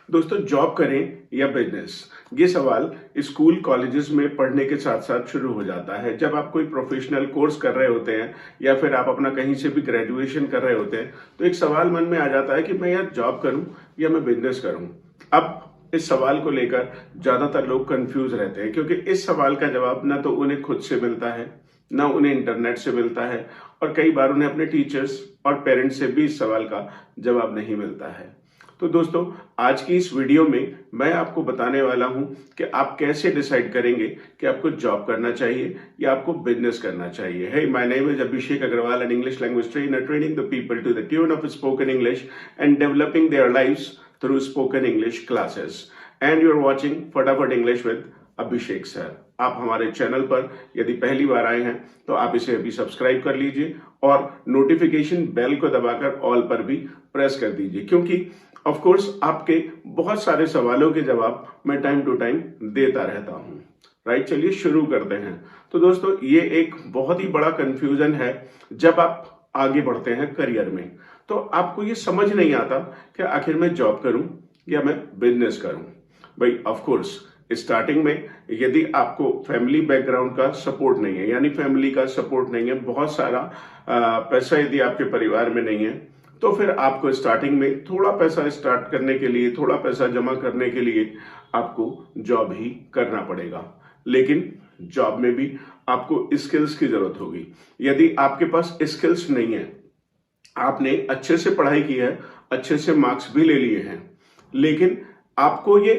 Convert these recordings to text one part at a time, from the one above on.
दोस्तों, जॉब करें या बिजनेस, ये सवाल स्कूल कॉलेजेस में पढ़ने के साथ साथ शुरू हो जाता है। जब आप कोई प्रोफेशनल कोर्स कर रहे होते हैं या फिर आप अपना कहीं से भी ग्रेजुएशन कर रहे होते हैं, तो एक सवाल मन में आ जाता है कि मैं यार जॉब करूं या मैं बिजनेस करूं। अब इस सवाल को लेकर ज्यादातर लोग कंफ्यूज रहते हैं, क्योंकि इस सवाल का जवाब ना तो उन्हें खुद से मिलता है, ना उन्हें इंटरनेट से मिलता है, और कई बार उन्हें अपने टीचर्स और पेरेंट्स से भी इस सवाल का जवाब नहीं मिलता है। तो दोस्तों, आज की इस वीडियो में मैं आपको बताने वाला हूं कि आप कैसे डिसाइड करेंगे कि आपको जॉब करना चाहिए या आपको बिजनेस करना चाहिए। Hey, my name is Abhishek Agrawal, an English language trainer, training the people to the tune of spoken English and developing their lives through spoken English classes. And you're watching फटाफट English with Abhishek sir. आप हमारे channel पर यदि पहली बार आए हैं तो आप इसे अभी सब्सक्राइब कर लीजिए और नोटिफिकेशन बेल को दबाकर ऑल पर भी प्रेस कर दीजिए, क्योंकि ऑफ कोर्स आपके बहुत सारे सवालों के जवाब मैं टाइम टू टाइम देता रहता हूं। राइट, चलिए शुरू करते हैं। तो दोस्तों, ये एक बहुत ही बड़ा कंफ्यूजन है जब आप आगे बढ़ते हैं करियर में। तो आपको ये समझ नहीं आता कि आखिर मैं जॉब करूं या मैं बिजनेस करूं। भाई, ऑफ कोर्स स्टार्टिंग में यदि आपको फैमिली बैकग्राउंड का सपोर्ट नहीं है, यानी फैमिली का सपोर्ट नहीं है, बहुत सारा पैसा यदि आपके परिवार में नहीं है, तो फिर आपको स्टार्टिंग में थोड़ा पैसा स्टार्ट करने के लिए, थोड़ा पैसा जमा करने के लिए आपको जॉब ही करना पड़ेगा। लेकिन जॉब में भी आपको स्किल्स की जरूरत होगी। यदि आपके पास स्किल्स नहीं है, आपने अच्छे से पढ़ाई की है, अच्छे से मार्क्स भी ले लिए हैं, लेकिन आपको ये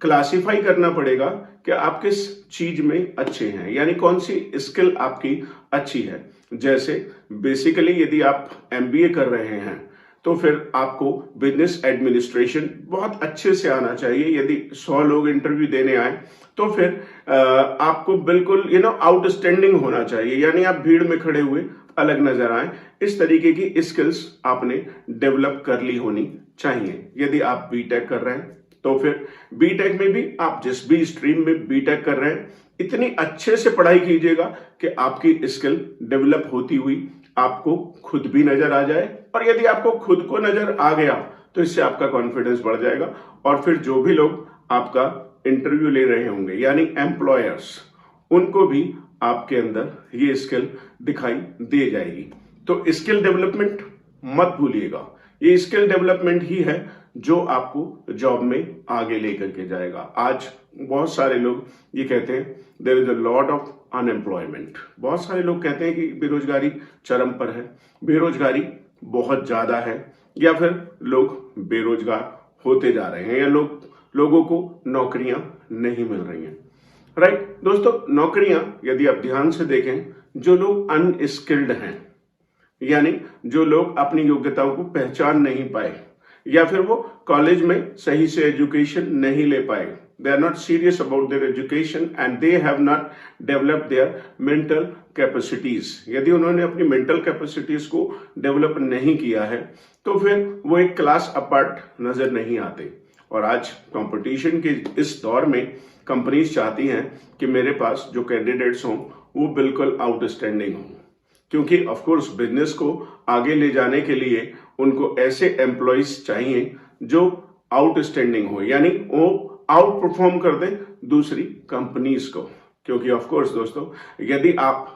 क्लासिफाई करना पड़ेगा कि आप किस चीज में अच्छे हैं, यानी कौन सी स्किल आपकी अच्छी है। जैसे बेसिकली यदि आप एमबीए कर रहे हैं तो फिर आपको बिजनेस एडमिनिस्ट्रेशन बहुत अच्छे से आना चाहिए। यदि 100 लोग इंटरव्यू देने आए तो फिर आपको बिल्कुल आउटस्टैंडिंग होना चाहिए, यानी आप भीड़ में खड़े हुए अलग नजर आए। इस तरीके की स्किल्स आपने डेवलप कर ली होनी चाहिए। यदि आप बीटेक कर रहे हैं तो फिर बीटेक में भी आप जिस भी स्ट्रीम में बीटेक कर रहे हैं, इतनी अच्छे से पढ़ाई कीजिएगा कि आपकी स्किल डेवलप होती हुई आपको खुद भी नजर आ जाए। और यदि आपको खुद को नजर आ गया तो इससे आपका कॉन्फिडेंस बढ़ जाएगा, और फिर जो भी लोग आपका इंटरव्यू ले रहे होंगे, यानी एम्प्लॉयर्स, उनको भी आपके अंदर ये स्किल दिखाई दे जाएगी। तो स्किल डेवलपमेंट मत भूलिएगा। ये स्किल डेवलपमेंट ही है जो आपको जॉब में आगे लेकर के जाएगा। आज बहुत सारे लोग ये कहते हैं there is a lot of unemployment. बहुत सारे लोग कहते हैं कि बेरोजगारी चरम पर है, बेरोजगारी बहुत ज्यादा है, या फिर लोग बेरोजगार होते जा रहे हैं, या लोगों को नौकरियां नहीं मिल रही हैं। राइट दोस्तों, नौकरियां यदि आप ध्यान से देखें, जो लोग अनस्किल्ड हैं, यानी जो लोग अपनी योग्यताओं को पहचान नहीं पाए, या फिर वो कॉलेज में सही से एजुकेशन नहीं ले पाए, they are not serious about their education and they have not developed their mental capacities. यदि उन्होंने अपनी मेंटल कैपेसिटीज को डेवलप नहीं किया है तो फिर वो एक क्लास अपार्ट नजर नहीं आते। और आज कंपटीशन के इस दौर में कंपनीज चाहती हैं कि मेरे पास जो कैंडिडेट्स हों वो बिल्कुल आउटस्टैंडिंग हों, क्योंकि ऑफ कोर्स बिजनेस को आगे ले जाने के लिए उनको ऐसे एम्प्लॉइज चाहिए जो आउटस्टैंडिंग हो, यानी वो आउट परफॉर्म कर दें दूसरी कंपनीज को। क्योंकि ऑफ कोर्स दोस्तों, यदि आप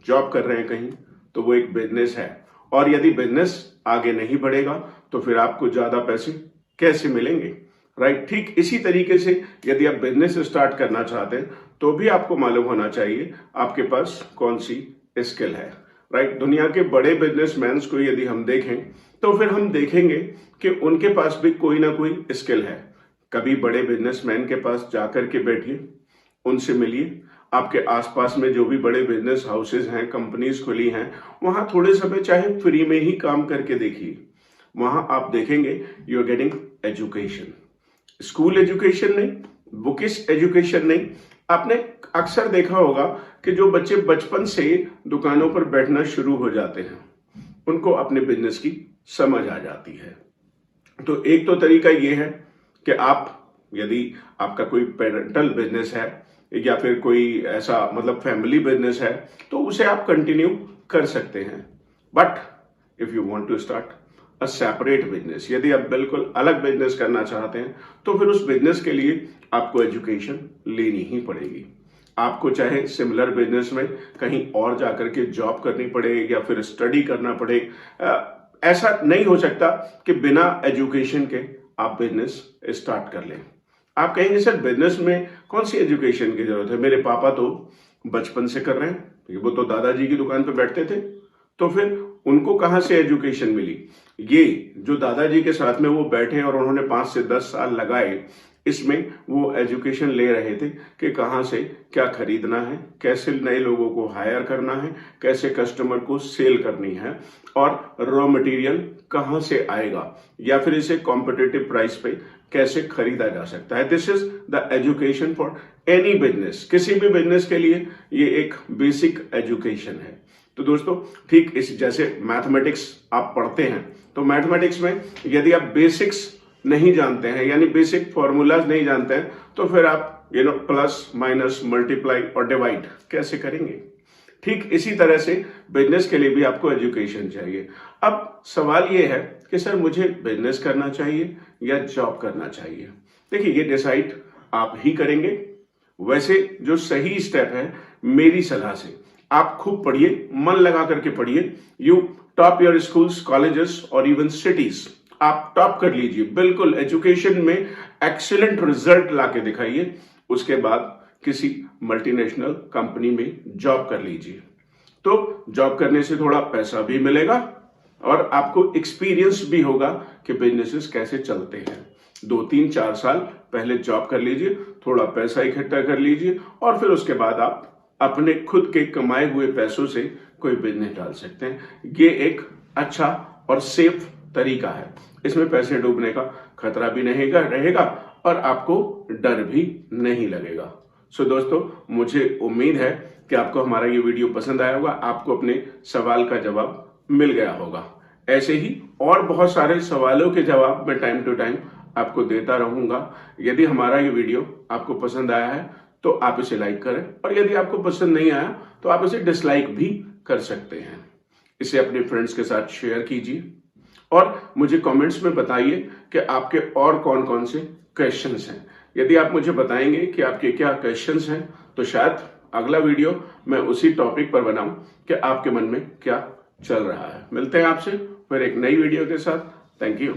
जॉब कर रहे हैं कहीं तो वो एक बिजनेस है, और यदि बिजनेस आगे नहीं बढ़ेगा तो फिर आपको ज्यादा पैसे कैसे मिलेंगे। राइट, ठीक इसी तरीके से यदि आप बिजनेस स्टार्ट करना चाहते हैं तो भी आपको मालूम होना चाहिए आपके पास कौन सी स्किल है। राइट, दुनिया के बड़े बिजनेसमैन को यदि हम देखें तो फिर हम देखेंगे कि उनके पास भी कोई ना कोई स्किल है। कभी बड़े बिजनेसमैन के पास जाकर के बैठिए, उनसे मिलिए। आपके आसपास में जो भी बड़े बिजनेस हाउसेज हैं, कंपनीज खुली हैं, वहां थोड़े समय चाहे फ्री में ही काम करके देखिए। वहां आप देखेंगे you are getting education, school education नहीं, बुकिश एजुकेशन नहीं। आपने अक्सर देखा होगा कि जो बच्चे बचपन से दुकानों पर बैठना शुरू हो जाते हैं, उनको अपने बिजनेस की समझ आ जाती है। तो एक तो तरीका ये है कि आप, यदि आपका कोई पेरेंटल बिजनेस है या फिर कोई ऐसा मतलब फैमिली बिजनेस है, तो उसे आप कंटिन्यू कर सकते हैं। But if you want to start a separate business. यदि आप बिल्कुल अलग बिजनेस करना चाहते हैं तो फिर उस बिजनेस के लिए आपको एजुकेशन लेनी ही पड़ेगी। आपको चाहे सिमिलर बिजनेस में कहीं और जाकर के जॉब करनी पड़े या फिर स्टडी करना पड़े, ऐसा नहीं हो सकता कि बिना एजुकेशन के आप बिजनेस स्टार्ट कर लें। आप कहेंगे सर बिजनेस में कौन सी एजुकेशन की जरूरत है, मेरे पापा तो बचपन से कर रहे हैं, वो तो दादाजी की दुकान पे बैठते थे, तो फिर उनको कहां से एजुकेशन मिली। ये जो दादाजी के साथ में वो बैठे और उन्होंने 5 से 10 साल लगाए, इसमें वो एजुकेशन ले रहे थे कि कहां से क्या खरीदना है, कैसे नए लोगों को हायर करना है, कैसे कस्टमर को सेल करनी है और रॉ मटेरियल कहां से आएगा या फिर इसे कॉम्पिटिटिव प्राइस पे कैसे खरीदा जा सकता है। This is the education for any business. किसी भी बिजनेस के लिए ये एक बेसिक एजुकेशन है। तो दोस्तों ठीक इस जैसे मैथमेटिक्स आप पढ़ते हैं तो मैथमेटिक्स में यदि आप बेसिक्स नहीं जानते हैं यानी बेसिक फॉर्मूलाज नहीं जानते हैं तो फिर आप प्लस माइनस मल्टीप्लाई और डिवाइड कैसे करेंगे। ठीक इसी तरह से बिजनेस के लिए भी आपको एजुकेशन चाहिए। अब सवाल ये है कि सर मुझे बिजनेस करना चाहिए या जॉब करना चाहिए। देखिए ये डिसाइड आप ही करेंगे। वैसे जो सही स्टेप है मेरी सलाह से आप खूब पढ़िए, मन लगा करके पढ़िए। You top your schools, colleges और इवन सिटीज। आप टॉप कर लीजिए, बिल्कुल एजुकेशन में एक्सीलेंट रिजल्ट लाके दिखाइए। उसके बाद किसी मल्टीनेशनल कंपनी में जॉब कर लीजिए। तो जॉब करने से थोड़ा पैसा भी मिलेगा और आपको एक्सपीरियंस भी होगा कि बिजनेसेस कैसे चलते हैं। 2-3-4 साल पहले जॉब कर लीजिए, थोड़ा पैसा इकट्ठा कर लीजिए और फिर उसके बाद आप अपने खुद के कमाए हुए पैसों से कोई बिजनेस डाल सकते हैं। ये एक अच्छा और सेफ तरीका है। इसमें पैसे डूबने का खतरा भी नहीं रहेगा और आपको डर भी नहीं लगेगा। सो दोस्तों मुझे उम्मीद है कि आपको हमारा ये वीडियो पसंद आया होगा, आपको अपने सवाल का जवाब मिल गया होगा। ऐसे ही और बहुत सारे सवालों के जवाब मैं टाइम टू टाइम आपको देता रहूंगा। यदि हमारा ये वीडियो आपको पसंद आया है तो आप इसे लाइक करें और यदि आपको पसंद नहीं आया तो आप इसे डिसलाइक भी कर सकते हैं। इसे अपने फ्रेंड्स के साथ शेयर कीजिए और मुझे कमेंट्स में बताइए कि आपके और कौन कौन से क्वेश्चंस हैं। यदि आप मुझे बताएंगे कि आपके क्या क्वेश्चंस हैं तो शायद अगला वीडियो मैं उसी टॉपिक पर बनाऊं कि आपके मन में क्या चल रहा है। मिलते हैं आपसे फिर एक नई वीडियो के साथ। Thank you.